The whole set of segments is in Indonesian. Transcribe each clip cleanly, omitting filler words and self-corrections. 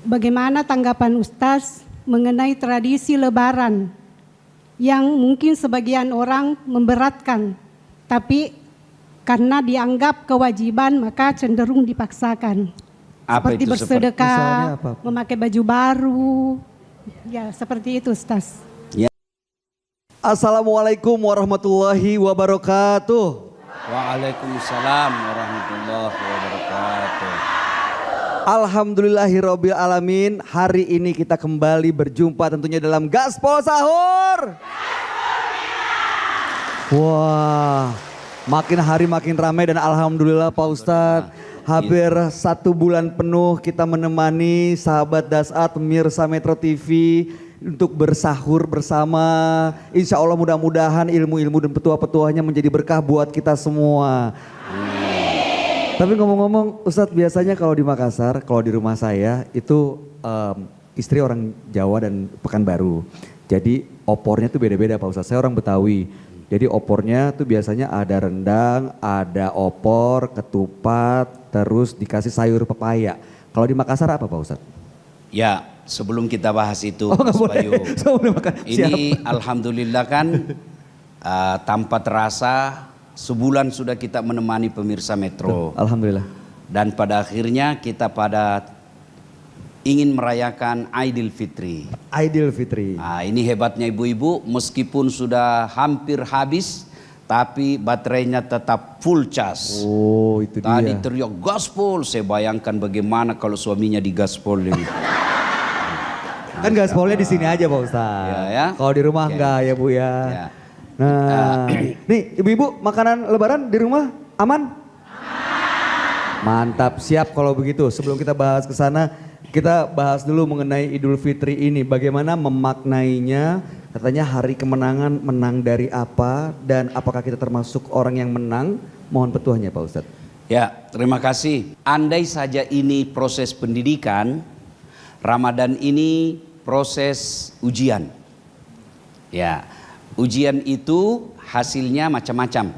bagaimana tanggapan Ustaz mengenai tradisi Lebaran yang mungkin sebagian orang memberatkan, tapi karena dianggap kewajiban maka cenderung dipaksakan. Apa Seperti itu bersedekah, memakai baju baru, ya seperti itu Ustaz. Assalamualaikum warahmatullahi wabarakatuh. Waalaikumsalam warahmatullahi wabarakatuh. Alhamdulillahirabbil alamin. Hari ini kita kembali berjumpa tentunya dalam Gaspol Sahur. Wah, makin hari makin ramai dan alhamdulillah Pak Ustadz. Hampir 1 bulan penuh kita menemani sahabat Dasat pemirsa Metro TV untuk bersahur bersama. Insya Allah mudah-mudahan ilmu-ilmu dan petuah-petuahnya menjadi berkah buat kita semua. Tapi ngomong-ngomong Ustadz, biasanya kalau di Makassar, kalau di rumah saya itu istri orang Jawa dan Pekanbaru. Jadi opornya tuh beda-beda Pak Ustadz, saya orang Betawi. Jadi opornya tuh biasanya ada rendang, ada opor, ketupat, terus dikasih sayur pepaya. Kalau di Makassar apa Pak Ustadz? Ya, sebelum kita bahas itu, Mas Bayu, ini Siap. alhamdulillah kan tanpa terasa sebulan sudah kita menemani pemirsa Metro. Alhamdulillah. Dan pada akhirnya kita ingin merayakan Idul Fitri. Idul Fitri. Nah, ini hebatnya ibu-ibu, meskipun sudah hampir habis, tapi baterainya tetap full charge. Oh, itu dia. Tadi teriak gaspol, saya bayangkan bagaimana kalau suaminya di gaspol ini. Kan gaspolnya di sini aja Pak Ustadz. Ya, ya. Kalau di rumah Oke. enggak ya Bu ya. Ya. Nah, nih ibu-ibu makanan lebaran di rumah aman? Mantap, siap kalau begitu. Sebelum kita bahas ke sana, kita bahas dulu mengenai Idul Fitri ini. Bagaimana memaknainya? Katanya hari kemenangan, menang dari apa? Dan apakah kita termasuk orang yang menang? Mohon petuahnya Pak Ustadz. Ya, terima kasih. Andai saja ini proses pendidikan, Ramadan ini proses ujian. Ya, ujian itu hasilnya macam-macam.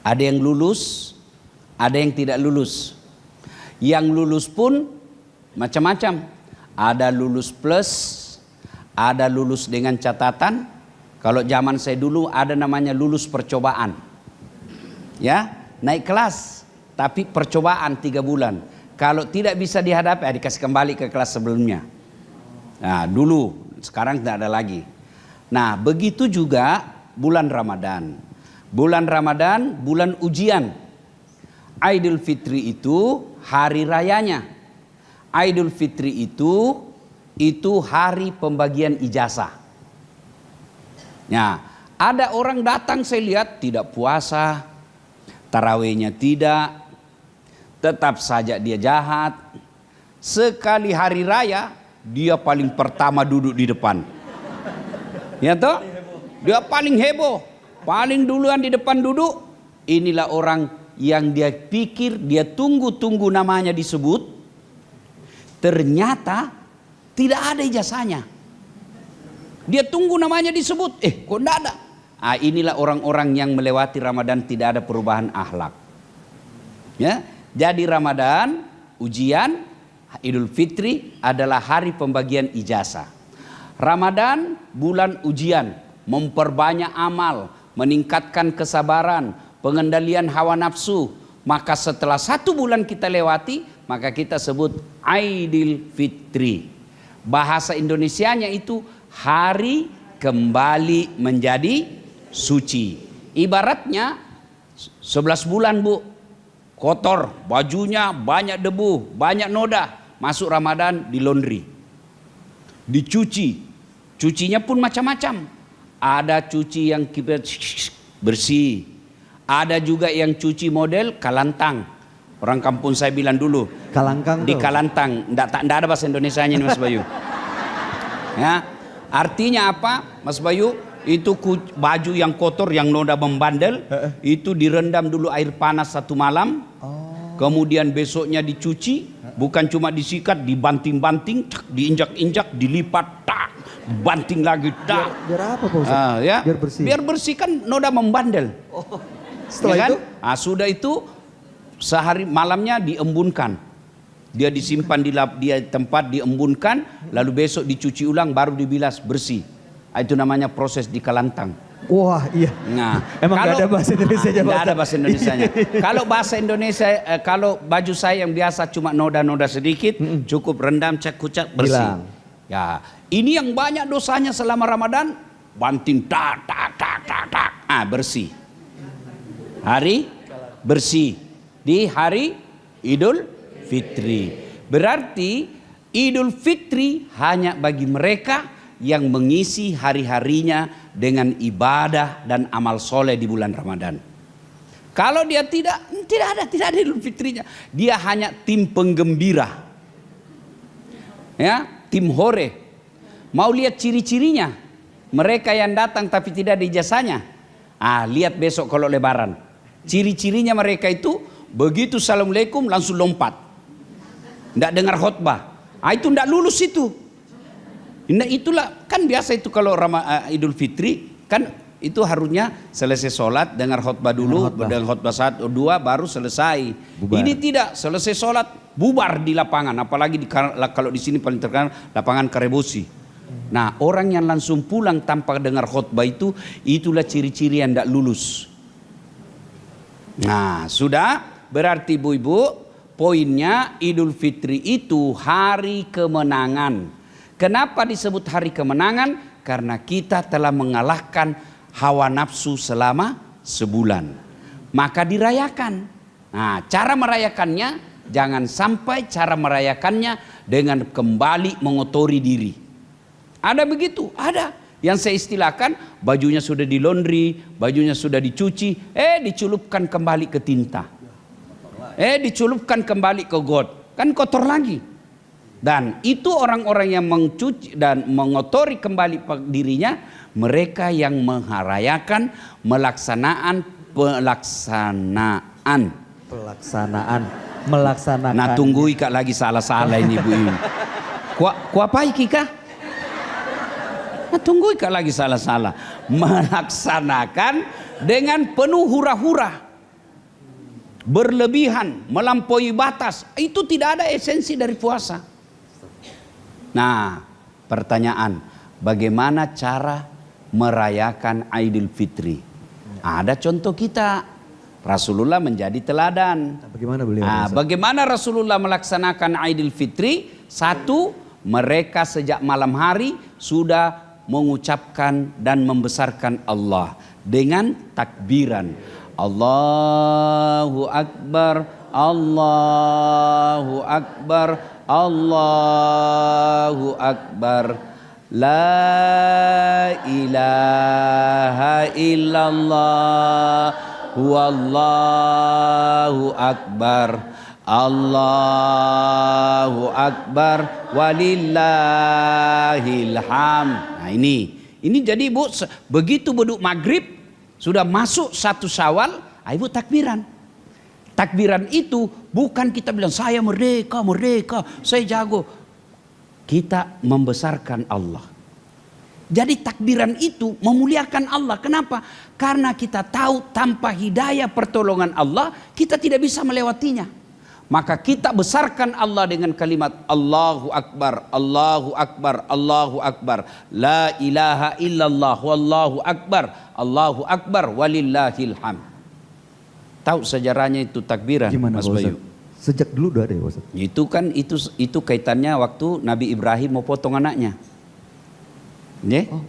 Ada yang lulus, ada yang tidak lulus. Yang lulus pun macam-macam. Ada lulus plus, ada lulus dengan catatan. Kalau zaman saya dulu ada namanya lulus percobaan. Ya, naik kelas, tapi percobaan 3 bulan. Kalau tidak bisa dihadapi, dikasih kembali ke kelas sebelumnya. Nah, dulu, sekarang tidak ada lagi. Nah, begitu juga bulan Ramadan. Bulan Ramadan, bulan ujian. Idul Fitri itu hari rayanya. Idul Fitri itu hari pembagian ijazah. Nah, ada orang datang saya lihat tidak puasa, tarawihnya tidak, tetap saja dia jahat. Sekali hari raya, dia paling pertama duduk di depan. Ya toh? Dia paling heboh, paling duluan di depan duduk. Inilah orang yang dia pikir, dia tunggu-tunggu namanya disebut. Ternyata tidak ada ijazahnya. Dia tunggu namanya disebut, kok tidak ada. Inilah orang-orang yang melewati Ramadan tidak ada perubahan akhlak. Ya, jadi Ramadan, ujian, Idul Fitri adalah hari pembagian ijazah. Ramadan, bulan ujian, memperbanyak amal, meningkatkan kesabaran, pengendalian hawa nafsu. Maka setelah 1 bulan kita lewati, maka kita sebut Idul Fitri. Bahasa Indonesianya itu hari kembali menjadi suci. Ibaratnya 11 bulan Bu, kotor, bajunya banyak debu, banyak noda. Masuk Ramadan di laundry, dicuci. Cucinya pun macam-macam. Ada cuci yang bersih, ada juga yang cuci model kalantang. Orang kampung saya bilang dulu, Kalangkang di tuh. kalantang. Nggak ada bahasa Indonesianya ini Mas Bayu. Ya, artinya apa Mas Bayu? Itu baju yang kotor, yang noda membandel, itu direndam dulu air panas 1 malam. Kemudian besoknya dicuci, bukan cuma disikat, dibanting-banting, diinjak-injak, dilipat, tak, banting lagi, tak. Biar apa Pak Ustadz? Ya. Biar bersih. Biar bersih kan noda membandel. Setelah Ya kan? itu? Sudah itu sehari malamnya diembunkan. Dia disimpan di tempat, diembunkan, lalu besok dicuci ulang, baru dibilas bersih. Itu namanya proses di kalantang. Wah iya. Nah, Emang nggak ada bahasa Indonesia aja, nggak ada bahasa Indonesianya. Kalau bahasa Indonesia, kalau baju saya yang biasa cuma noda-noda sedikit, cukup rendam, cek kucak, bersih. Hilang. Ya, ini yang banyak dosanya selama Ramadan, banting tak, bersih. Hari bersih di hari Idul Fitri. Berarti Idul Fitri hanya bagi mereka yang mengisi hari-harinya dengan ibadah dan amal soleh di bulan Ramadan. Kalau dia tidak ada Idul Fitrinya. Dia hanya tim penggembira. Ya, tim hore. Mau lihat ciri-cirinya? Mereka yang datang tapi tidak ada ijazahnya. Lihat besok kalau lebaran. Ciri-cirinya mereka itu begitu assalamualaikum langsung lompat. Tidak dengar khutbah. Itu tidak lulus itu. Nah itulah kan biasa itu kalau Idul Fitri kan itu harusnya selesai sholat dengar khutbah dulu, dengan khutbah 1, 2 baru selesai. Bubar. Ini tidak, selesai sholat bubar di lapangan, apalagi kalau di sini paling terkenal lapangan Karebosi. Nah orang yang langsung pulang tanpa dengar khutbah itulah ciri-ciri yang tidak lulus. Nah sudah, berarti ibu-ibu poinnya Idul Fitri itu hari kemenangan. Kenapa disebut hari kemenangan? Karena kita telah mengalahkan hawa nafsu selama sebulan. Maka dirayakan. Nah, cara merayakannya jangan sampai cara merayakannya dengan kembali mengotori diri. Ada begitu? Ada. Yang saya istilahkan bajunya sudah di laundry, bajunya sudah dicuci, dicelupkan kembali ke tinta. Dicelupkan kembali ke got. Kan kotor lagi. Dan itu orang-orang yang mencuci dan mengotori kembali dirinya, mereka yang merayakan melaksanakan. Nah tunggu Ika lagi salah-salah ini Bu ini. Kuapai Kika? Nah tunggu Ika lagi salah-salah. Melaksanakan dengan penuh hura-hura. Berlebihan, melampaui batas. Itu tidak ada esensi dari puasa. Nah, pertanyaan, bagaimana cara merayakan Idul Fitri? Ada contoh kita, Rasulullah menjadi teladan. Bagaimana beliau? Bagaimana Rasulullah melaksanakan Idul Fitri? 1, mereka sejak malam hari sudah mengucapkan dan membesarkan Allah dengan takbiran. Allahu Akbar, Allahu Akbar, Allahu Akbar, la ilaha illallah, wallahu akbar, Allahu akbar, walillahil hamd. Nah ini jadi ibu begitu beduk maghrib sudah masuk 1 Syawal, ibu takbiran. Takbiran itu bukan kita bilang saya merdeka, saya jago. Kita membesarkan Allah. Jadi takbiran itu memuliakan Allah. Kenapa? Karena kita tahu tanpa hidayah pertolongan Allah kita tidak bisa melewatinya. Maka kita besarkan Allah dengan kalimat Allahu Akbar, Allahu Akbar, Allahu Akbar. La ilaha illallah, wallahu akbar, Allahu Akbar, walillahil hamd. Tahu sejarahnya itu takbiran, Gimana, Mas Bayu? Sejak dulu udah ada ya Ustaz? Itu kan itu kaitannya waktu Nabi Ibrahim mau potong anaknya.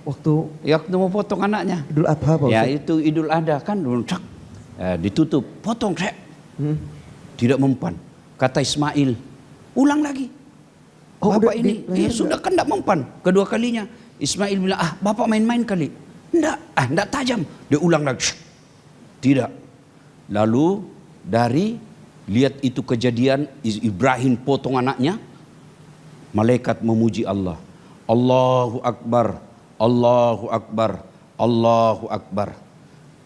Waktu mau potong anaknya. Idul Adha Pak Ustaz? Ya itu Idul Adha kan ditutup, potong tidak mempan. Kata Ismail, ulang lagi. Bapak ini sudah kan tidak mempan. Kedua kalinya Ismail bilang, bapak main-main kali. Enggak tajam. Dia ulang lagi. Tidak. Lalu lihat itu kejadian Ibrahim potong anaknya, malaikat memuji Allah. Allahu Akbar, Allahu Akbar, Allahu Akbar.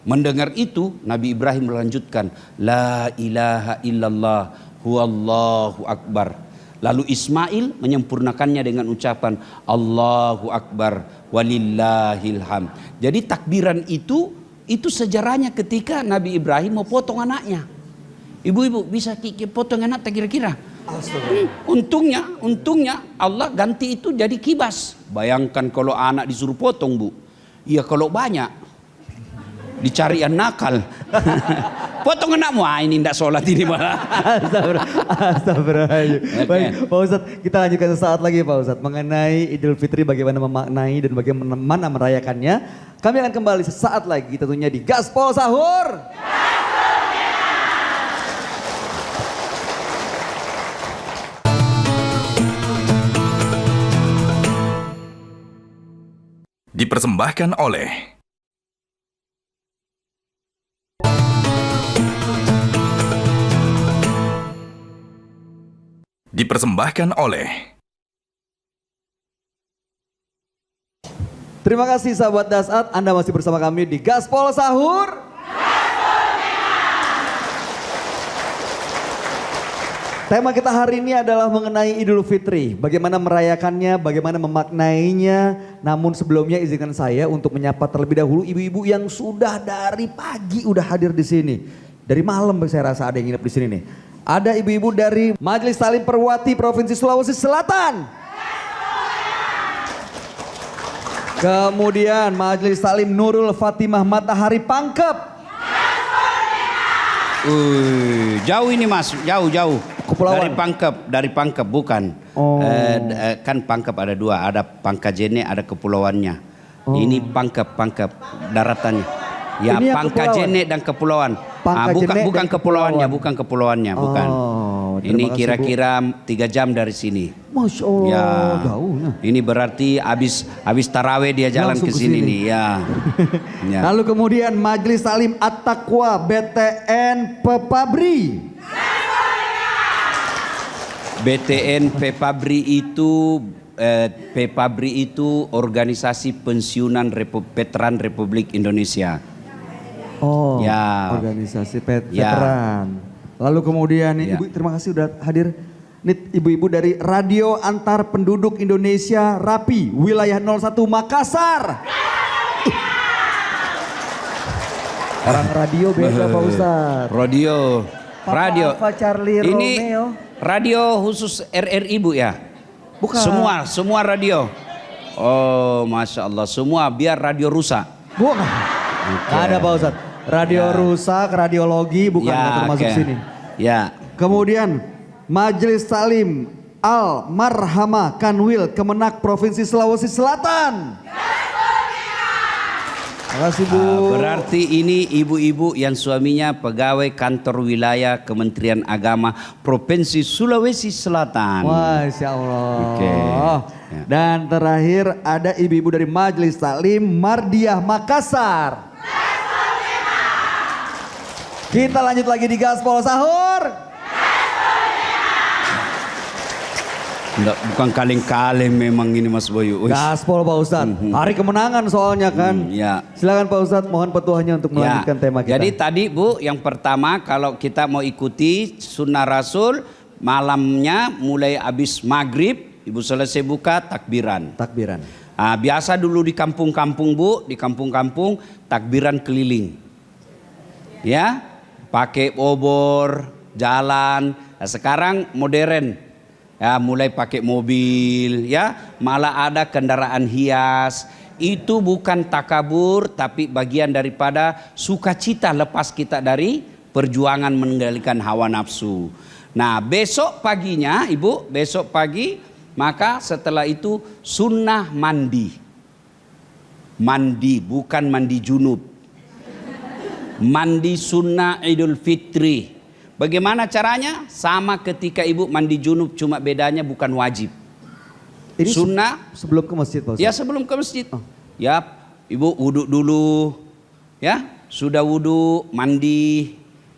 Mendengar itu Nabi Ibrahim melanjutkan, La ilaha illallah, huwallahu akbar. Lalu Ismail menyempurnakannya dengan ucapan Allahu Akbar, walillahil hamd. Jadi takbiran itu sejarahnya ketika Nabi Ibrahim mau potong anaknya. Ibu-ibu bisa potong anak tak kira-kira? Untungnya Allah ganti itu jadi kibas. Bayangkan kalau anak disuruh potong, Bu. Iya, kalau banyak dicari yang nakal. Potong anakmu, ini tidak sholat ini malah. Astagfirullahaladzim. Baik, Pak Ustadz, kita lanjutkan sesaat lagi Pak Ustadz. Mengenai Idul Fitri, bagaimana memaknai dan bagaimana merayakannya. Kami akan kembali sesaat lagi tentunya di Gaspol Sahur. Dipersembahkan oleh Terima kasih sahabat Dasat, Anda masih bersama kami di Gaspol Sahur. Tema kita hari ini adalah mengenai Idul Fitri. Bagaimana merayakannya, bagaimana memaknainya. Namun sebelumnya izinkan saya untuk menyapa terlebih dahulu ibu-ibu yang sudah dari pagi udah hadir di sini. Dari malam saya rasa ada yang nginep di sini nih. Ada ibu-ibu dari Majelis Talim Perwati Provinsi Sulawesi Selatan. Kemudian Majelis Talim Nurul Fatimah Matahari Pangkep. Jauh ini Mas, jauh. Kepulauan. Dari Pangkep bukan. Oh. Kan Pangkep ada dua, ada Pangkajene, ada kepulauannya. Oh. Ini Pangkep daratannya. Ya, Ini yang Pangkajene dan kepulauan. Pangkajene Bukan dan kepulauannya, bukan kepulauannya, bukan. Oh, Ini terima kasih, kira-kira 3 jam dari sini. Masya Allah, Ya, jauh. Nah. ini berarti habis taraweh dia jalan Langsung ke sini ke sini. nih, ya. Ya. Lalu kemudian Majelis Talim At-Taqwa BTN Pepabri. BTN Pepabri itu organisasi pensiunan veteran Republik Indonesia. Oh, Ya. organisasi Ya. veteran. Lalu kemudian Ya. Ibu, terima kasih sudah hadir. Ini ibu-ibu dari Radio Antar Penduduk Indonesia RAPI, wilayah 01 Makassar. Orang radio beda Pak Ustadz. Radio. Alpha Charlie Ini Romeo. radio khusus RRI Bu ya? Bukan. Semua radio. Oh, Masya Allah, semua biar radio rusak. Bukan. Nggak ada Pak Ustadz. Radio rusak, radiologi bukan nggak termasuk oke. sini. Ya. Kemudian Majelis Talim Al Marhama Kanwil Kemenak Provinsi Sulawesi Selatan. Terima kasih Bu. Berarti ini ibu-ibu yang suaminya pegawai kantor wilayah Kementerian Agama Provinsi Sulawesi Selatan. Masya Allah. Oke. Ya. Dan terakhir ada ibu-ibu dari Majelis Talim Mardiah Makassar. Kita lanjut lagi di Gaspol Sahur. Enggak, bukan kaleng-kaleng memang ini Mas Boyu. Uish. Gaspol Pak Ustadz. Hari kemenangan soalnya kan. Ya. Silakan Pak Ustadz, mohon petuahnya untuk melanjutkan tema kita. Jadi tadi Bu, yang pertama kalau kita mau ikuti sunnah Rasul, malamnya mulai habis maghrib, Ibu selesai buka takbiran. Takbiran. Biasa dulu di kampung-kampung Bu, di kampung-kampung takbiran keliling. Ya, pakai obor, jalan. Nah, sekarang modern. Ya, mulai pakai mobil, ya, malah ada kendaraan hias. Itu bukan takabur, tapi bagian daripada sukacita lepas kita dari perjuangan mengendalikan hawa nafsu. Nah, besok paginya, Ibu, besok pagi, maka setelah itu sunnah mandi. Mandi, bukan mandi junub. Mandi sunnah Idul Fitri. Bagaimana caranya? Sama ketika ibu mandi junub, cuma bedanya bukan wajib. Ini Sunnah. sebelum ke masjid Pak Ustadz? Ya, sebelum ke masjid. Ya, ibu wudhu dulu. Ya, sudah wudhu, mandi.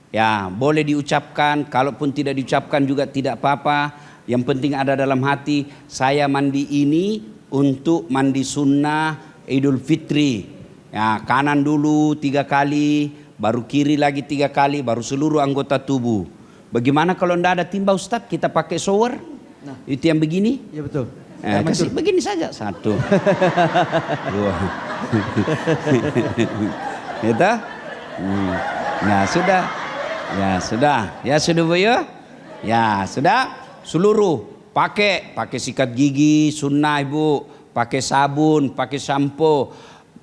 Ya, boleh diucapkan. Kalaupun tidak diucapkan juga tidak apa-apa. Yang penting ada dalam hati. Saya mandi ini untuk mandi sunnah Idul Fitri. Ya, kanan dulu 3 kali. Baru kiri lagi 3 kali, baru seluruh anggota tubuh. Bagaimana kalau tidak ada timba Ustadz, kita pakai shower? Nah. Itu yang begini? Iya betul. Kasih begini saja, 1, 2. Gitu? Nah sudah. Ya sudah. Ya sudah Bu ya? Ya sudah. seluruh pakai sikat gigi sunnah ibu, pakai sabun, pakai sampo.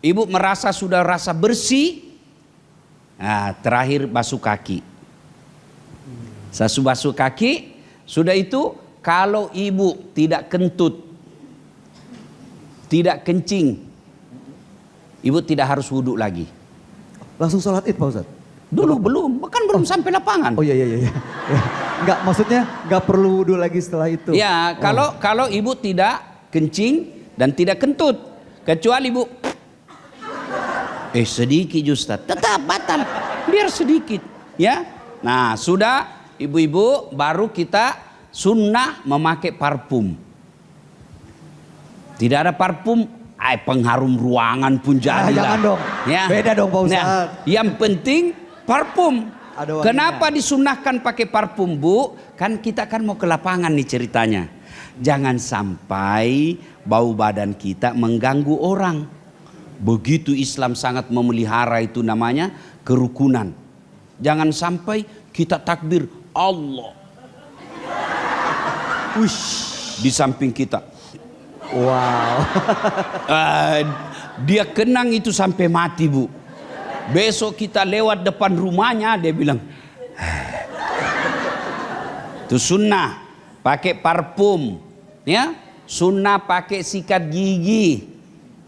Ibu merasa sudah rasa bersih, nah terakhir basuh kaki. Basuh kaki, sudah itu kalau ibu tidak kentut, tidak kencing, ibu tidak harus wudhu lagi. Langsung sholat id Pak Ustadz? Dulu belum, kan belum sampai lapangan. Oh iya. Enggak, maksudnya enggak perlu wudhu lagi setelah itu. Ya, kalau ibu tidak kencing dan tidak kentut, kecuali ibu sedikit Ustaz, tetap batal, biar sedikit, ya. Nah, sudah ibu-ibu baru kita sunnah memakai parfum. Tidak ada parfum, pengharum ruangan pun jadilah. Jangan dong, ya. Beda dong Pak Ustaz. Nah, yang penting parfum. Ada wanginya. Kenapa disunahkan pakai parfum Bu? Kan kita kan mau ke lapangan nih ceritanya. Jangan sampai bau badan kita mengganggu orang. Begitu Islam sangat memelihara itu namanya kerukunan. Jangan sampai kita takbir Allah. Wush, di samping kita. Wow. Dia kenang itu sampai mati Bu. Besok kita lewat depan rumahnya dia bilang, itu sunnah pakai parfum, ya, sunnah pakai sikat gigi,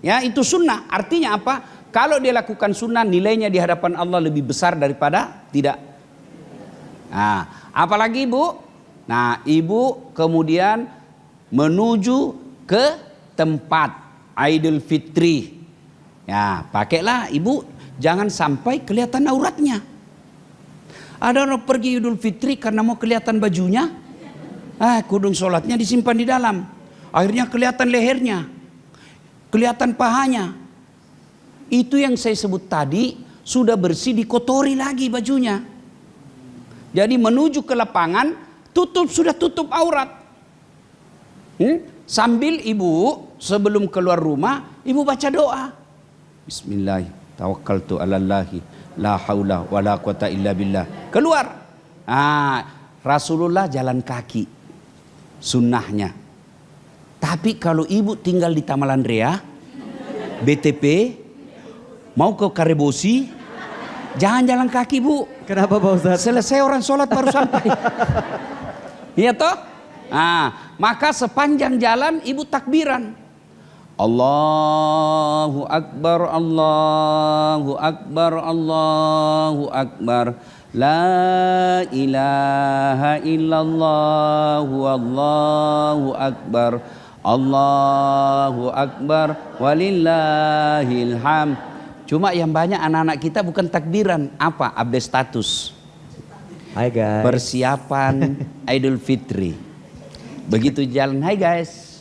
ya itu sunnah. Artinya apa? Kalau dia lakukan sunnah nilainya di hadapan Allah lebih besar daripada tidak. Nah, apalagi ibu? Nah, ibu kemudian menuju ke tempat Idul Fitri. Ya, pakailah ibu. Jangan sampai kelihatan auratnya. Ada orang pergi Idul Fitri karena mau kelihatan bajunya. Kudung sholatnya disimpan di dalam. Akhirnya kelihatan lehernya. Kelihatan pahanya. Itu yang saya sebut tadi, sudah bersih dikotori lagi bajunya. Jadi menuju ke lapangan, sudah tutup aurat. Sambil ibu sebelum keluar rumah, ibu baca doa. Bismillahirrahmanirrahim. Tawakkaltu 'alallahi la haula wala quwata illa billah. Keluar. Rasulullah jalan kaki. Sunnahnya. Tapi kalau ibu tinggal di Tamalan Rea, BTP, mau ke Karebosi, jangan jalan kaki Bu. Kenapa Pak Ustadz? Selesai orang sholat baru sampai. Iya toh? Maka sepanjang jalan ibu takbiran. Allahu Akbar, Allahu Akbar, Allahu Akbar. La ilaha illallah, Allahu Akbar. Allahu Akbar, walillahil hamd. Cuma yang banyak anak-anak kita bukan takbiran. Apa? Update status. Hai guys. Persiapan Idul Fitri. Begitu jalan, hai guys.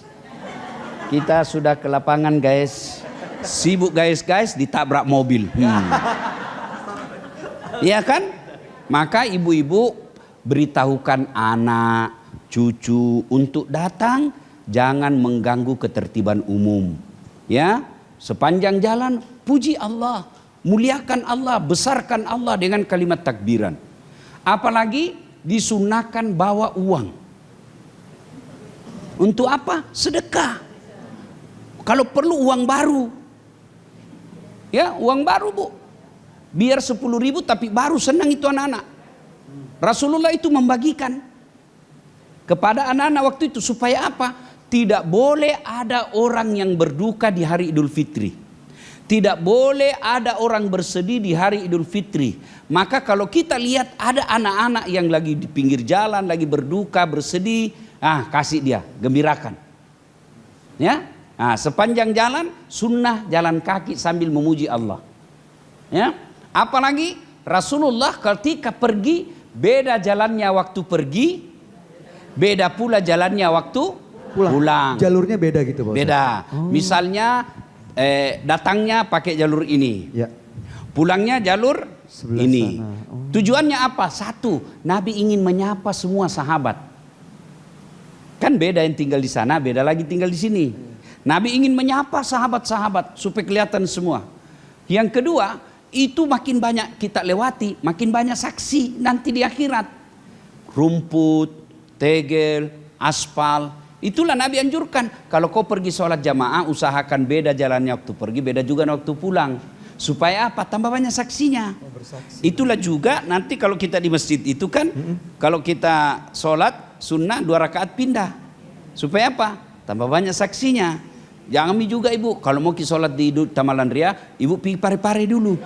Kita sudah ke lapangan guys. Sibuk guys, ditabrak mobil. Iya kan? Maka ibu-ibu beritahukan anak, cucu untuk datang, jangan mengganggu ketertiban umum. Ya, sepanjang jalan puji Allah, muliakan Allah, besarkan Allah dengan kalimat takbiran. Apalagi disunahkan bawa uang. Untuk apa? Sedekah. Kalau perlu uang baru. Ya, uang baru Bu. Biar 10.000 tapi baru, senang itu anak-anak. Rasulullah itu membagikan kepada anak-anak waktu itu supaya apa? Tidak boleh ada orang yang berduka di hari Idul Fitri. Tidak boleh ada orang bersedih di hari Idul Fitri. Maka kalau kita lihat ada anak-anak yang lagi di pinggir jalan, lagi berduka, bersedih, kasih dia, gembirakan. Ya, sepanjang jalan sunnah jalan kaki sambil memuji Allah. Ya, apalagi Rasulullah ketika pergi beda jalannya waktu pergi, beda pula jalannya waktu pulang. Jalurnya beda gitu Pak Ustadz? Beda. Misalnya datangnya pakai jalur ini. Ya. Pulangnya jalur sebelah ini. sana. Tujuannya apa? Satu, Nabi ingin menyapa semua sahabat. Kan beda yang tinggal di sana, beda lagi tinggal di sini. Nabi ingin menyapa sahabat-sahabat supaya kelihatan semua. Yang kedua, itu makin banyak kita lewati, makin banyak saksi nanti di akhirat. Rumput, tegel, aspal. Itulah Nabi anjurkan. Kalau kau pergi sholat jamaah, usahakan beda jalannya waktu pergi, beda juga waktu pulang. Supaya apa? Tambah banyak saksinya. Itulah juga nanti kalau kita di masjid itu kan, kalau kita sholat sunnah 2 rakaat pindah. Supaya apa? Tambah banyak saksinya. Jangan juga ibu, kalau mau sholat di Tamalan Ria, ibu pergi pare-pare dulu.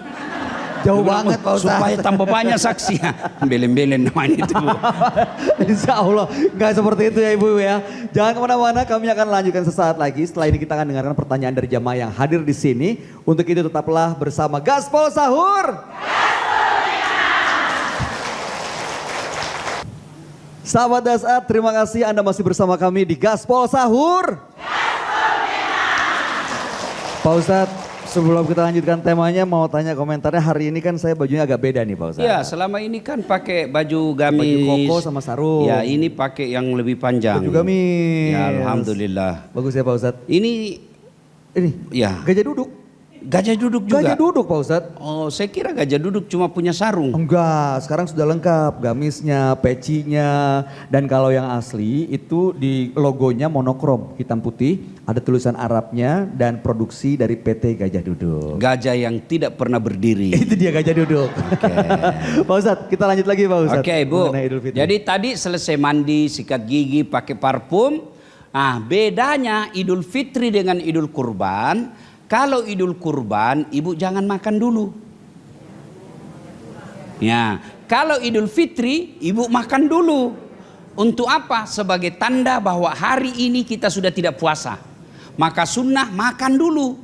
Jauh banget Pak Ustadz. Supaya tambah banyak saksinya. Belen-belen namanya itu Bu. Insya Allah nggak seperti itu ya Ibu ya. Jangan kemana-mana, kami akan lanjutkan sesaat lagi. Setelah ini kita akan dengarkan pertanyaan dari jamaah yang hadir di sini. Untuk itu tetaplah bersama Gaspol Sahur. Sahabat Dasar, terima kasih Anda masih bersama kami di Gaspol Sahur. Pak Ustadz, sebelum kita lanjutkan temanya, mau tanya komentarnya. Hari ini kan saya bajunya agak beda nih Pak Ustadz. Ya, selama ini kan pakai baju gamis. Baju koko sama sarung. Ya, ini pakai yang lebih panjang. Baju gamis. Ya, alhamdulillah. Bagus ya Pak Ustadz. Ini ya, Gajah duduk. gajah duduk juga. Gajah duduk Pak Ustadz. Oh, saya kira gajah duduk cuma punya sarung. Enggak, sekarang sudah lengkap. Gamisnya, pecinya. Dan kalau yang asli itu di logonya monokrom, hitam putih. Ada tulisan Arabnya dan produksi dari PT Gajah Duduk. Gajah yang tidak pernah berdiri. Itu dia Gajah Duduk. Pak Ustadz, kita lanjut lagi Pak Ustadz. Oke, Bu. Mengenai Idul Fitri. Jadi tadi selesai mandi, sikat gigi, pakai parfum. Nah, bedanya Idul Fitri dengan Idul Kurban. Kalau Idul Kurban, ibu jangan makan dulu. Ya, kalau Idul Fitri, ibu makan dulu. Untuk apa? Sebagai tanda bahwa hari ini kita sudah tidak puasa. Maka sunnah makan dulu.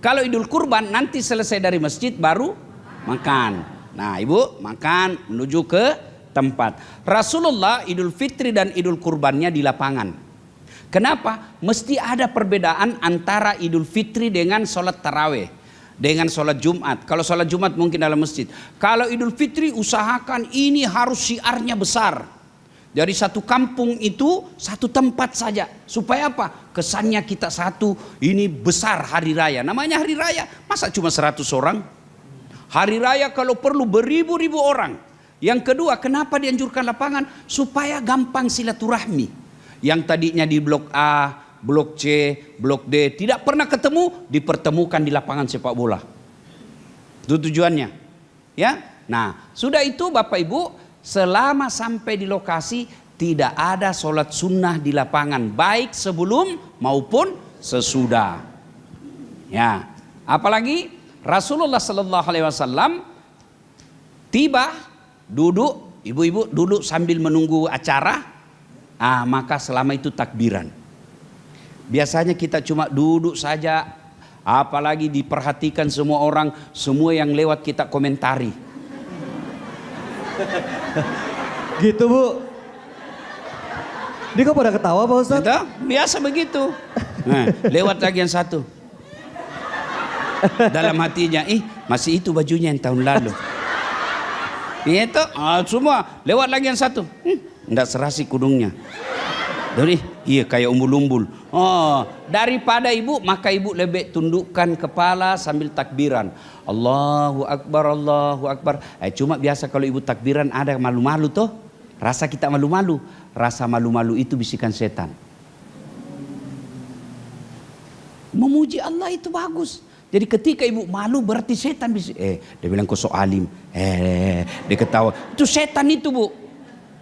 Kalau Idul Kurban nanti selesai dari masjid baru makan. Nah, ibu makan menuju ke tempat. Rasulullah Idul Fitri dan Idul Kurbannya di lapangan. Kenapa? Mesti ada perbedaan antara Idul Fitri dengan sholat taraweh, dengan sholat Jumat. Kalau sholat Jumat mungkin dalam masjid. Kalau Idul Fitri usahakan ini harus syiarnya besar. Dari satu kampung itu satu tempat saja. Supaya apa? Kesannya kita satu, ini besar hari raya. Namanya hari raya, masa cuma 100 orang? Hari raya kalau perlu beribu-ribu orang. Yang kedua, kenapa dianjurkan lapangan? Supaya gampang silaturahmi. Yang tadinya di blok A, blok C, blok D tidak pernah ketemu, dipertemukan di lapangan sepak bola. Itu tujuannya. Ya. Nah, sudah itu Bapak Ibu, selama sampai di lokasi tidak ada sholat sunnah di lapangan, baik sebelum maupun sesudah. Ya, apalagi Rasulullah Sallallahu Alaihi Wasallam tiba, duduk, ibu-ibu duduk sambil menunggu acara. Maka selama itu takbiran. Biasanya kita cuma duduk saja, apalagi diperhatikan semua orang, semua yang lewat kita komentari. Gitu Bu. Ini kok pada ketawa Pak Ustadz? Gitu? Biasa begitu. Nah, lewat lagi yang satu. Dalam hatinya, masih itu bajunya yang tahun lalu. Itu semua lewat lagi yang satu. Nggak serasi kudungnya. Dari iya kayak umbul-umbul. Daripada ibu, maka ibu lebih tundukkan kepala sambil takbiran. Allahu Akbar, Allahu Akbar. Cuma biasa kalau ibu takbiran ada malu-malu toh. Rasa kita malu-malu. Rasa malu-malu itu bisikan setan. Memuji Allah itu bagus. Jadi ketika ibu malu berarti setan bisa. Dia bilang kau sok alim. Dia ketawa. Itu setan itu Bu.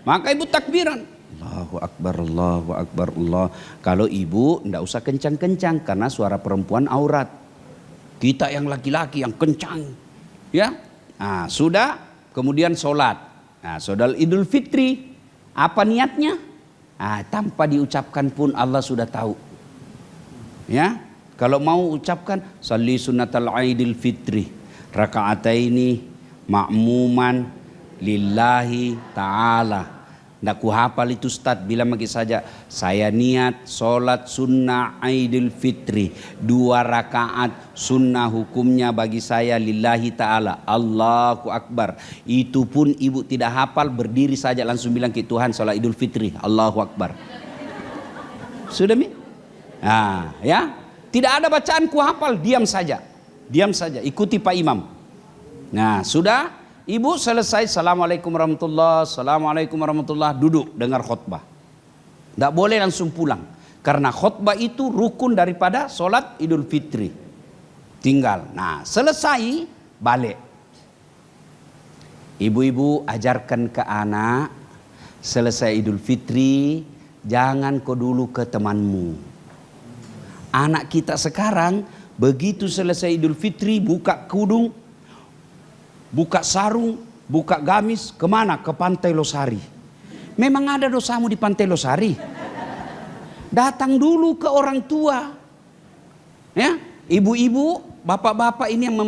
Maka ibu takbiran. Allahu Akbar, Allahu Akbar, Allah. Kalau ibu enggak usah kencang-kencang karena suara perempuan aurat. Kita yang laki-laki yang kencang. Ya. Nah, sudah kemudian sholat. Nah, saudara Idul Fitri apa niatnya? Tanpa diucapkan pun Allah sudah tahu. Ya. Kalau mau ucapkan salli sunnatal Idul Fitri rakaataini ma'muman lillahi ta'ala. Nggak ku hafal itu Ustaz, bilang bagi saja saya niat sholat sunnah Idul Fitri 2 rakaat sunnah hukumnya bagi saya lillahi ta'ala. Allahu Akbar. Itu pun ibu tidak hafal, berdiri saja langsung bilang ke Tuhan sholat Idul Fitri Allahu Akbar. Sudah Mi? Ya. Tidak ada bacaan ku hafal, diam saja. Diam saja, ikuti Pak Imam. Nah, sudah. Ibu selesai, Assalamualaikum warahmatullahi, Assalamualaikum warahmatullahi, duduk dengar khutbah. Tidak boleh langsung pulang. Karena khutbah itu rukun daripada sholat Idul Fitri. Tinggal. Nah, selesai balik. Ibu-ibu ajarkan ke anak, selesai Idul Fitri, jangan kau dulu ke temanmu. Anak kita sekarang, begitu selesai Idul Fitri, buka kudung, buka sarung, buka gamis, kemana? Ke Pantai Losari. Memang ada dosamu di Pantai Losari? Datang dulu ke orang tua. Ya, ibu-ibu, bapak-bapak ini yang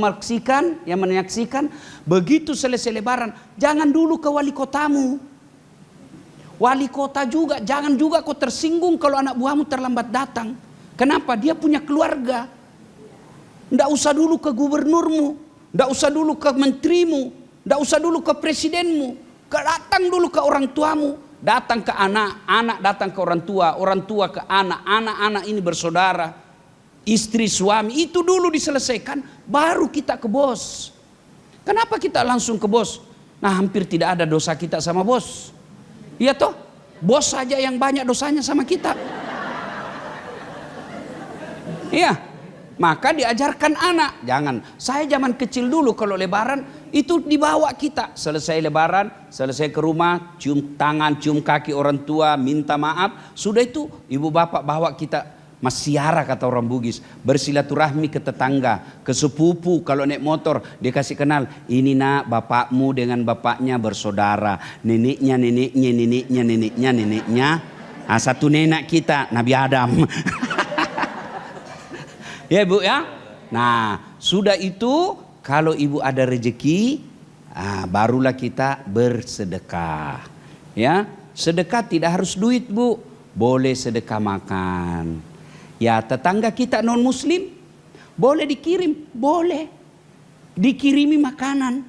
menyaksikan, begitu selesai lebaran, jangan dulu ke wali kotamu. Wali kota juga, jangan juga kau tersinggung kalau anak buahmu terlambat datang. Kenapa? Dia punya keluarga. Nggak usah dulu ke gubernurmu, nggak usah dulu ke menterimu, nggak usah dulu ke presidenmu. Datang dulu ke orang tuamu. Datang ke anak, anak datang ke orang tua ke anak, anak-anak ini bersaudara, istri, suami, itu dulu diselesaikan, baru kita ke bos. Kenapa kita langsung ke bos? Nah, hampir tidak ada dosa kita sama bos. Iya toh? Bos saja yang banyak dosanya sama kita. Iya. Maka diajarkan anak, jangan. Saya zaman kecil dulu kalau lebaran itu dibawa kita. Selesai lebaran, selesai ke rumah, cium tangan, cium kaki orang tua, minta maaf. Sudah itu ibu bapak bawa kita masiara kata orang Bugis. Bersilaturahmi ke tetangga, ke sepupu. Kalau naik motor dia kasih kenal. Ini nak bapakmu dengan bapaknya bersaudara. Neneknya. Nah, satu nenek kita Nabi Adam. Ya ibu ya. Nah sudah itu kalau ibu ada rezeki, barulah kita bersedekah. Ya, sedekah tidak harus duit bu, boleh sedekah makan. Ya tetangga kita non muslim boleh dikirim, boleh dikirimi makanan.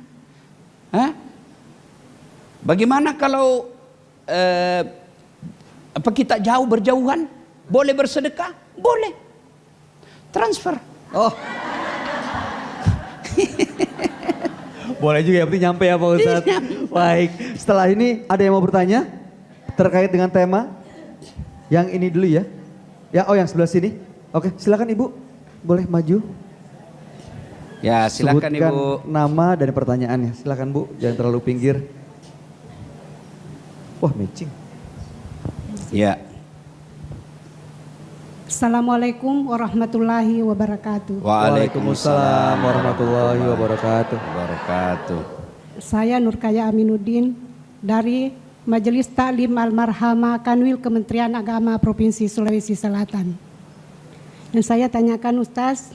Bagaimana kalau kita jauh berjauhan, boleh bersedekah, boleh. Transfer. Oh. Boleh juga, yang penting nyampe ya Pak Ustadz. Baik, setelah ini ada yang mau bertanya terkait dengan tema? Yang ini dulu ya. Yang sebelah sini. Oke, silakan Ibu. Boleh maju. Ya, silakan Sebutkan Ibu. nama dan pertanyaannya. Silakan Bu, jangan terlalu pinggir. Wah, matching. Ya. Assalamualaikum warahmatullahi wabarakatuh. Waalaikumsalam warahmatullahi wabarakatuh. Saya Nurkaya Aminuddin dari Majelis Taklim Al-Marhamah Kanwil Kementerian Agama Provinsi Sulawesi Selatan. Dan saya tanyakan Ustaz,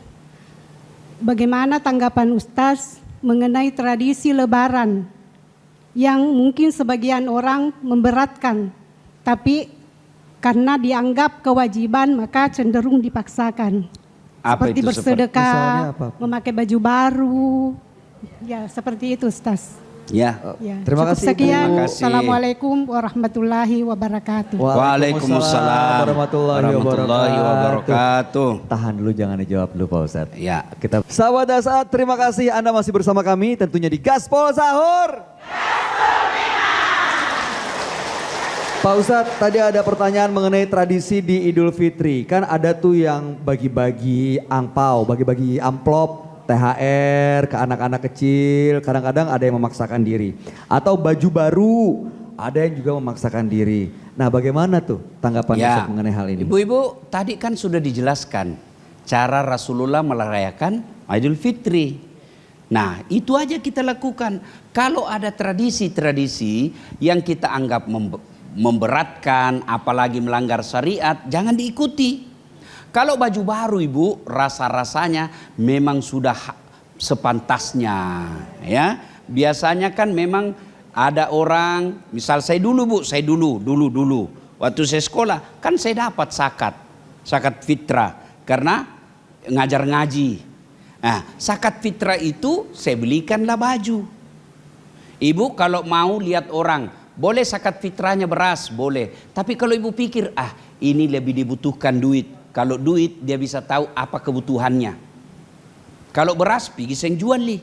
bagaimana tanggapan Ustaz mengenai tradisi lebaran yang mungkin sebagian orang memberatkan, tapi karena dianggap kewajiban maka cenderung dipaksakan. Apa seperti itu bersedekah, apa? memakai baju baru. Ya, seperti itu Ustaz. Ya. Ya, Terima cukup kasih, Ibu. sekian. Terima kasih. Assalamualaikum warahmatullahi wabarakatuh. Waalaikumsalam warahmatullahi wabarakatuh. Tahan dulu, jangan dijawab dulu Pak Ustadz. Ya. Kita sahabat Dasar, terima kasih Anda masih bersama kami tentunya di Gaspol Sahur. Pak Ustadz, tadi ada pertanyaan mengenai tradisi di Idul Fitri. Kan ada tuh yang bagi-bagi angpau, bagi-bagi amplop, THR ke anak-anak kecil. Kadang-kadang ada yang memaksakan diri. Atau baju baru, ada yang juga memaksakan diri. Nah bagaimana tuh tanggapan Ustadz mengenai hal ini? Ibu-ibu tadi kan sudah dijelaskan cara Rasulullah merayakan Idul Fitri. Nah itu aja kita lakukan. Kalau ada tradisi-tradisi yang kita anggap memberatkan, apalagi melanggar syariat, jangan diikuti. Kalau baju baru ibu, rasa-rasanya memang sudah sepantasnya. Ya, biasanya kan memang ada orang, misal saya dulu bu, dulu, waktu saya sekolah, kan saya dapat zakat fitrah, karena ngajar ngaji. Nah, zakat fitrah itu saya belikanlah baju. Ibu kalau mau lihat orang, boleh zakat fitrahnya beras, boleh. Tapi kalau ibu pikir, ini lebih dibutuhkan duit. Kalau duit dia bisa tahu apa kebutuhannya. Kalau beras pergi saya jual nih.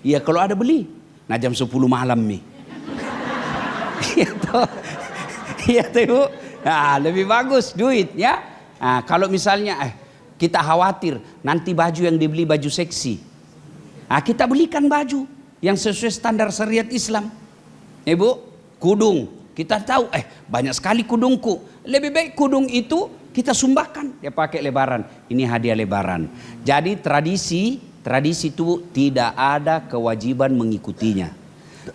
Iya kalau ada beli. Nah jam 10 malam nih. Iya toh ibu. Nah, lebih bagus duit ya. Nah, kalau misalnya kita khawatir nanti baju yang dibeli baju seksi. Nah, kita belikan baju yang sesuai standar syariat Islam. Ibu, kudung. Kita tahu banyak sekali kudungku. Lebih baik kudung itu kita sumbahkan. Dia pakai lebaran. Ini hadiah lebaran. Jadi tradisi itu tidak ada kewajiban mengikutinya.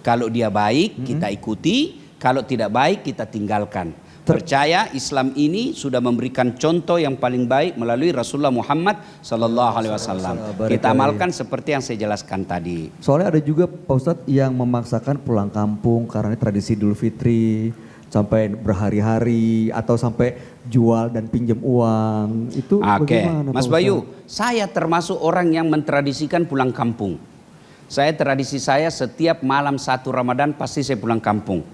Kalau dia baik kita ikuti, kalau tidak baik kita tinggalkan. Percaya Islam ini sudah memberikan contoh yang paling baik melalui Rasulullah Muhammad Sallallahu Alaihi Wasallam. Kita amalkan seperti yang saya jelaskan tadi. Soalnya ada juga Pak Ustadz yang memaksakan pulang kampung karena ini tradisi Idul Fitri sampai berhari-hari atau sampai jual dan pinjam uang. Itu bagaimana Mas Pak Bayu, Ustadz? saya termasuk orang yang mentradisikan pulang kampung. Tradisi saya setiap malam 1 Ramadan pasti saya pulang kampung.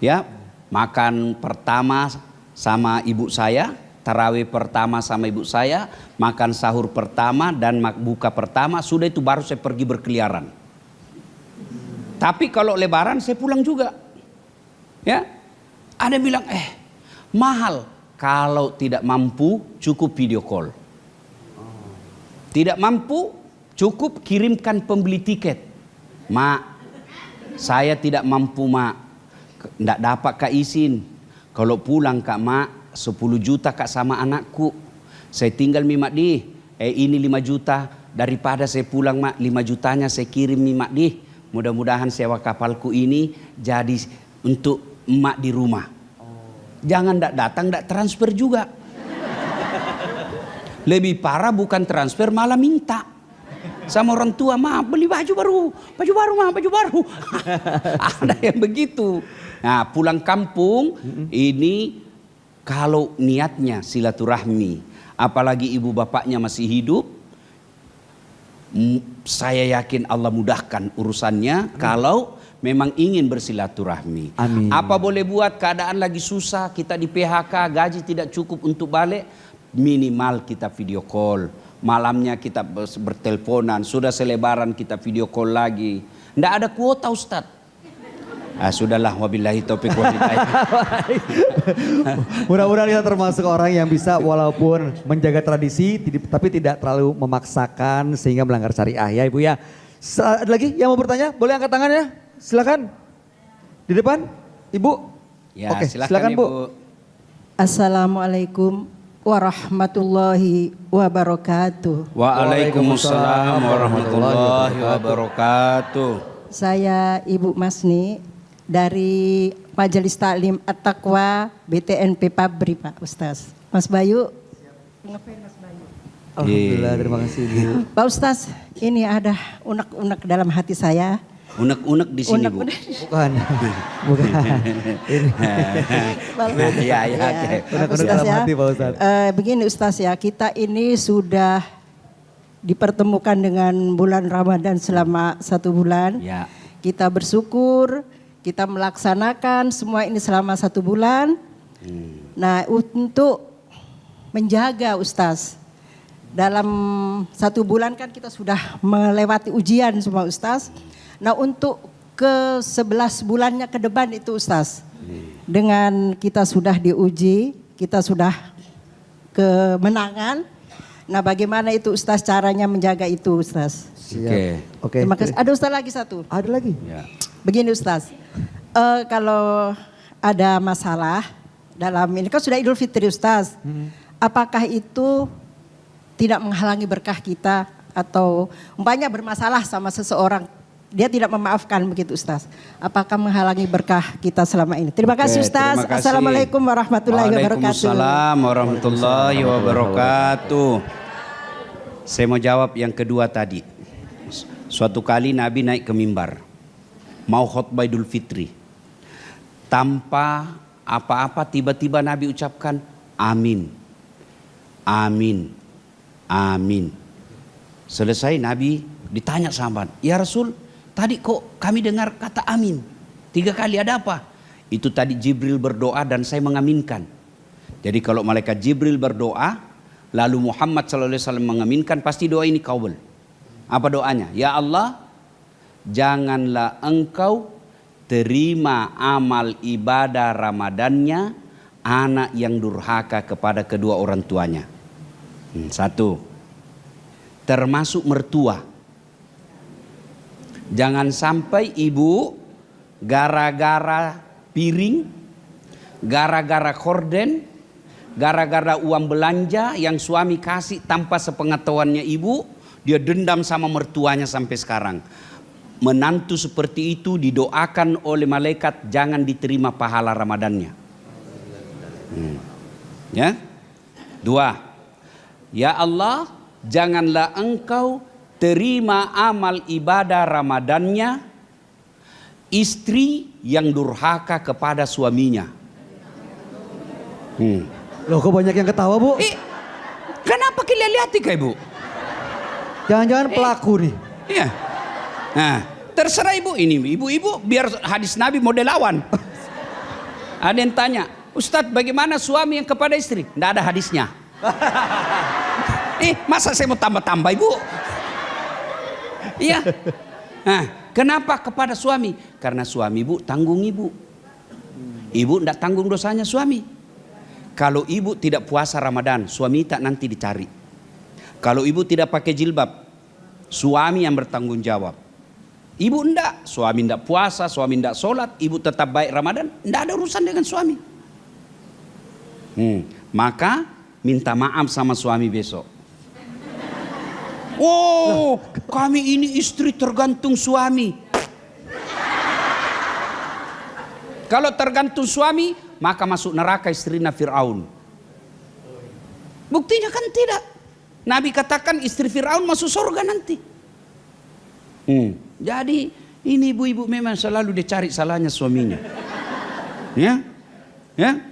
Ya, makan pertama sama ibu saya, tarawih pertama sama ibu saya, makan sahur pertama dan buka pertama, sudah itu baru saya pergi berkeliaran. Tapi kalau lebaran saya pulang juga. Ya, ada yang bilang mahal. Kalau tidak mampu cukup video call. Tidak mampu cukup kirimkan pembeli tiket. Mak, saya tidak mampu mak. Tidak dapat kak izin. Kalau pulang kak mak 10 juta kak sama anakku. Saya tinggal mak di. Ini 5 juta. Daripada saya pulang mak 5 jutanya saya kirim mak di. Mudah-mudahan sewa kapalku ini jadi untuk emak di rumah. Jangan datang transfer juga. Lebih parah bukan transfer malah minta. Sama orang tua, ma beli baju baru ma, baju baru. Ada yang begitu. Nah, pulang kampung ini kalau niatnya silaturahmi, apalagi ibu bapaknya masih hidup, saya yakin Allah mudahkan urusannya kalau memang ingin bersilaturahmi. Amin. Apa boleh buat, keadaan lagi susah, kita di PHK, gaji tidak cukup untuk balik, minimal kita video call. Malamnya kita berteleponan, sudah selebaran kita video call lagi. Tidak ada kuota Ustadz. Sudahlah, wabillahi taufiq wal hidayah. Mudah-mudahan kita termasuk orang yang bisa walaupun menjaga tradisi tapi tidak terlalu memaksakan sehingga melanggar syariah ya Ibu ya. Ada lagi yang mau bertanya? Boleh angkat tangannya? Silakan. Di depan, Ibu. Ya, oke, silakan Bu. Ibu. Assalamualaikum warahmatullahi wabarakatuh. Waalaikumsalam warahmatullahi wabarakatuh. Saya Ibu Masni dari Majelis Taklim At-Taqwa BTNP Pabri Pak Ustaz. Mas Bayu. Alhamdulillah, terima kasih Bu. Pak Ustaz, ini ada unek-unek dalam hati saya. Unek-unek di sini Bu. Bukan. Ini. Ya. Unek-unek Ustaz dalam ya. hati Pak Ustaz. Begini Ustaz ya, kita ini sudah dipertemukan dengan bulan Ramadan selama 1 bulan. Ya. Kita bersyukur, kita melaksanakan semua ini selama 1 bulan. Nah, untuk menjaga Ustaz, dalam 1 bulan kan kita sudah melewati ujian semua Ustaz. Nah, untuk ke 11 bulannya ke depan itu Ustaz, dengan kita sudah diuji, kita sudah kemenangan. Nah, bagaimana itu Ustaz caranya menjaga itu Ustaz? Oke. Terima kasih. Ada Ustaz lagi satu. Ada lagi? Ya. Begini Ustaz, kalau ada masalah dalam ini kan sudah Idul Fitri Ustaz, apakah itu tidak menghalangi berkah kita atau umpamanya bermasalah sama seseorang, dia tidak memaafkan begitu Ustaz, apakah menghalangi berkah kita selama ini? Terima kasih Ustaz. Terima kasih. Assalamualaikum warahmatullahi wabarakatuh. Waalaikumsalam warahmatullahi wabarakatuh. Saya mau jawab yang kedua tadi. Suatu kali Nabi naik ke mimbar, mau khutbah Idul Fitri. Tanpa apa-apa tiba-tiba Nabi ucapkan amin. Amin. Amin. Selesai Nabi ditanya sahabat, ya Rasul, tadi kok kami dengar kata amin 3 kali, ada apa? Itu tadi Jibril berdoa dan saya mengaminkan. Jadi kalau malaikat Jibril berdoa, lalu Muhammad SAW mengaminkan, pasti doa ini kabul. Apa doanya? Ya Allah, janganlah engkau terima amal ibadah Ramadannya anak yang durhaka kepada kedua orang tuanya. Satu, termasuk mertua. Jangan sampai ibu gara-gara piring, gara-gara korden, gara-gara uang belanja yang suami kasih tanpa sepengetahuannya ibu, dia dendam sama mertuanya sampai sekarang. Menantu seperti itu didoakan oleh malaikat jangan diterima pahala Ramadannya. Ya. Dua, ya Allah, janganlah engkau terima amal ibadah Ramadannya istri yang durhaka kepada suaminya. Loh kok banyak yang ketawa Bu? Kenapa kalian lihat Ibu? Jangan-jangan pelaku nih. Iya. Nah, terserah ibu ini. Ibu-ibu biar hadis Nabi model lawan. Ada yang tanya, Ustadz bagaimana suami yang kepada istri? Nggak ada hadisnya. Masa saya mau tambah-tambah ibu? Iya. Nah, kenapa kepada suami? Karena suami ibu tanggung ibu. Ibu nggak tanggung dosanya suami. Kalau ibu tidak puasa Ramadan, suami tak nanti dicari. Kalau ibu tidak pakai jilbab, suami yang bertanggung jawab. Ibu enggak, suami enggak puasa, suami enggak sholat, ibu tetap baik Ramadan, enggak ada urusan dengan suami. Maka minta maaf sama suami besok. Oh, kami ini istri tergantung suami. Kalau tergantung suami, maka masuk neraka istrinya Fir'aun. Buktinya kan tidak. Nabi katakan istri Fir'aun masuk surga nanti. Jadi ini ibu-ibu memang selalu dicari salahnya suaminya. Ya,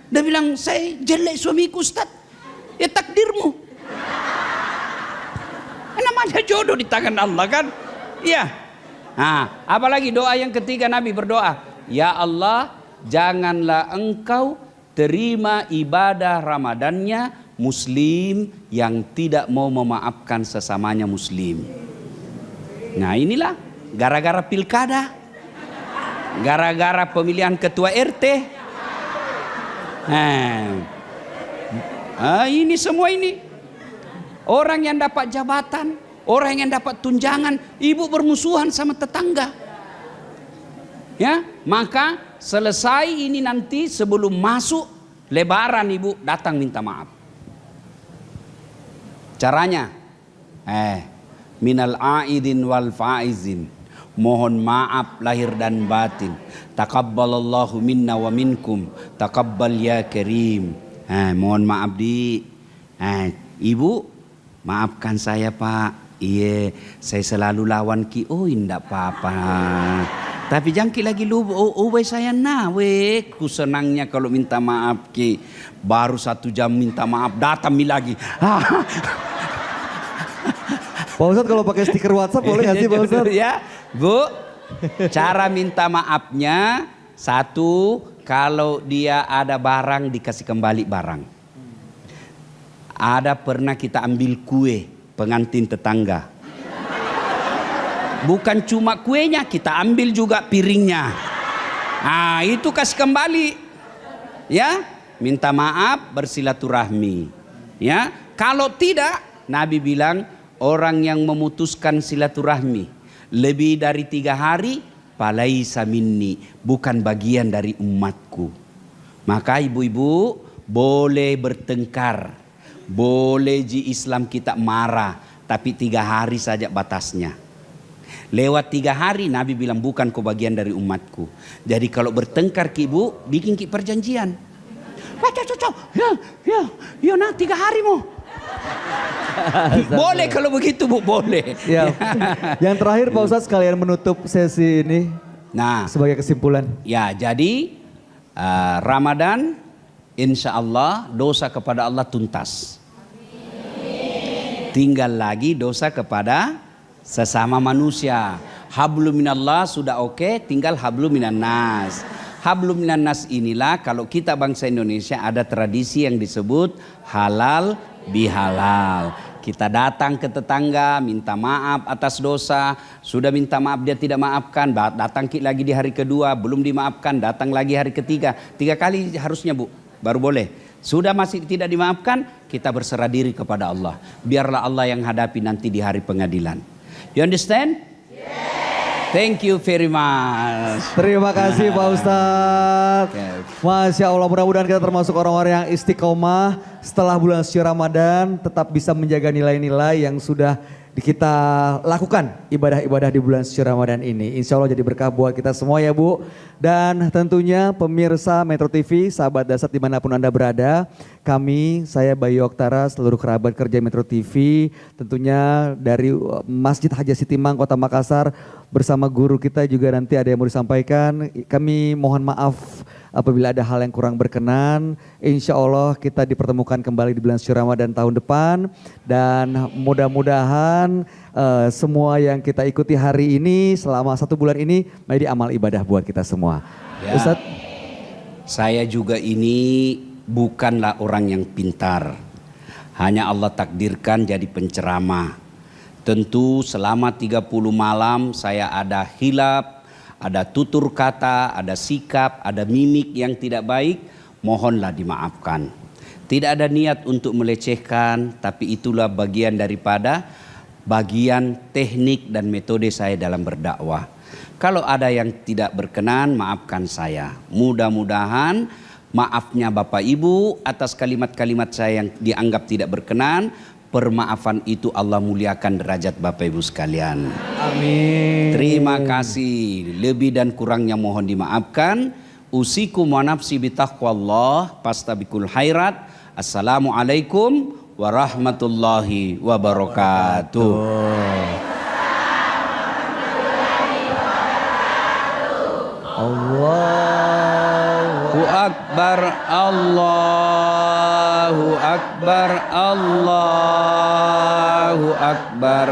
dia bilang saya jelek suamiku Ustaz. Ya takdirmu. Namanya jodoh di tangan Allah kan. Iya. Nah, apalagi doa yang ketiga Nabi berdoa, ya Allah, janganlah engkau terima ibadah Ramadannya Muslim yang tidak mau memaafkan sesamanya Muslim. Nah inilah gara-gara pilkada, gara-gara pemilihan ketua RT. Ini semua ini orang yang dapat jabatan, orang yang dapat tunjangan, ibu bermusuhan sama tetangga. Ya, maka selesai ini nanti sebelum masuk Lebaran ibu datang minta maaf. Caranya, minal aidin wal faizin, mohon maaf lahir dan batin. Taqabbalallahu minna wa minkum, taqabbal ya karim. Mohon maaf ibu, maafkan saya Pak. Iya, saya selalu lawan ki. Oh, indak apa-apa. Tapi jangki lagi lu, saya ku senangnya kalau minta maaf ki. Baru 1 jam minta maaf, datang mi lagi. Pak Ustadz kalau pakai stiker WhatsApp boleh nggak sih Pak Ustadz? Ya, Bu. Cara minta maafnya, satu, kalau dia ada barang dikasih kembali barang. Ada pernah kita ambil kue pengantin tetangga. Bukan cuma kuenya, kita ambil juga piringnya. Nah, itu kasih kembali. Ya, minta maaf, bersilaturahmi. Ya, kalau tidak, Nabi bilang orang yang memutuskan silaturahmi lebih dari 3 hari, falaisa minni, bukan bagian dari umatku. Maka ibu-ibu boleh bertengkar, boleh di Islam kita marah, tapi 3 hari saja batasnya. Lewat 3 hari Nabi bilang bukan kau bagian dari umatku. Jadi kalau bertengkar ki ibu, bikin ki perjanjian. Ya, nah 3 hari mau. Boleh kalau begitu Bu, boleh. Ya. Yang terakhir Pak Ustadz sekalian menutup sesi ini. Nah, sebagai kesimpulan. Ya, jadi Ramadan insya Allah dosa kepada Allah tuntas. Tinggal lagi dosa kepada sesama manusia. Hablum minallah sudah oke, tinggal hablum minan nas. Hablum minan nas inilah kalau kita bangsa Indonesia ada tradisi yang disebut halal bihalal. Kita datang ke tetangga minta maaf atas dosa, sudah minta maaf dia tidak maafkan, datang lagi di hari kedua belum dimaafkan, datang lagi hari ketiga, 3 kali harusnya Bu. baru boleh. Sudah masih tidak dimaafkan, kita berserah diri kepada Allah. Biarlah Allah yang hadapi nanti di hari pengadilan. You understand? Thank you very much. Terima kasih Pak Ustadz. Masya Allah, mudah-mudahan kita termasuk orang-orang yang istiqomah setelah bulan suci Ramadan tetap bisa menjaga nilai-nilai yang sudah kita lakukan ibadah-ibadah di bulan suci Ramadan ini. Insya Allah jadi berkah buat kita semua ya Bu. Dan tentunya pemirsa Metro TV, sahabat Dasar dimanapun Anda berada, kami, saya Bayu Oktara, seluruh kerabat kerja Metro TV, tentunya dari Masjid Haja Sitimang, Kota Makassar, bersama guru kita juga nanti ada yang mau disampaikan. Kami mohon maaf apabila ada hal yang kurang berkenan. Insya Allah kita dipertemukan kembali di bulan suci Ramadan tahun depan. Dan mudah-mudahan semua yang kita ikuti hari ini selama 1 bulan ini menjadi amal ibadah buat kita semua. Ya. Ustadz? Saya juga ini bukanlah orang yang pintar. Hanya Allah takdirkan jadi penceramah. Tentu selama 30 malam saya ada hilap, ada tutur kata, ada sikap, ada mimik yang tidak baik. Mohonlah dimaafkan. Tidak ada niat untuk melecehkan, tapi itulah bagian daripada bagian teknik dan metode saya dalam berdakwah. Kalau ada yang tidak berkenan, maafkan saya. Mudah-mudahan maafnya Bapak Ibu atas kalimat-kalimat saya yang dianggap tidak berkenan, permaafan itu Allah muliakan derajat Bapak Ibu sekalian. Amin. Terima kasih. Lebih dan kurangnya mohon dimaafkan. Usikum wa nafsi bitaqwallah pastabikul khairat. Assalamualaikum warahmatullahi wabarakatuh. Allahu Akbar, Allahu Akbar, Allahu Akbar.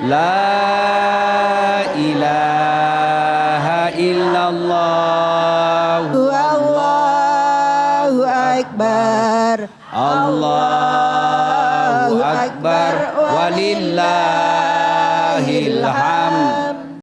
La ilaha illallah. Allahu Akbar. Allahu Akbar walillahil hamd.